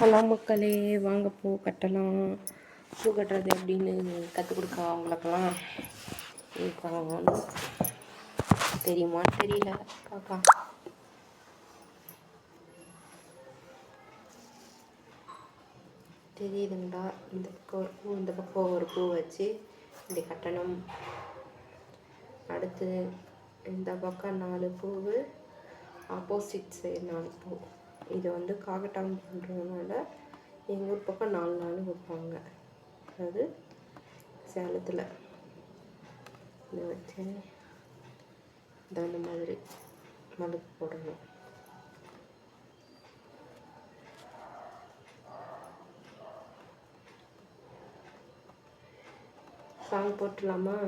Hello மக்களே, வாங்க பூ கட்டலாம். பூ கட்டுறது எப்படின்னு கற்றுக் கொடுக்க அவங்களுக்கெல்லாம் இருக்காங்க. தெரியுமான்னு தெரியல, பார்க்கலாம். தெரியுதுங்களா? இந்த பக்கம் ஒரு பூ வச்சு இப்படி கட்டணும். அடுத்து இந்த பக்கம் 4 பூவு, ஆப்போசிட் சைடு 4 பூ. இது வந்து காகட்டான் பண்ணுறதுனால எங்கள் ஊர் பக்கம் 4 நாள் வைப்பாங்க. அதாவது சேலத்தில் இதை வச்சு இந்த மாதிரி மலுக்கு போடணும். சாங் போட்டுடலாமா?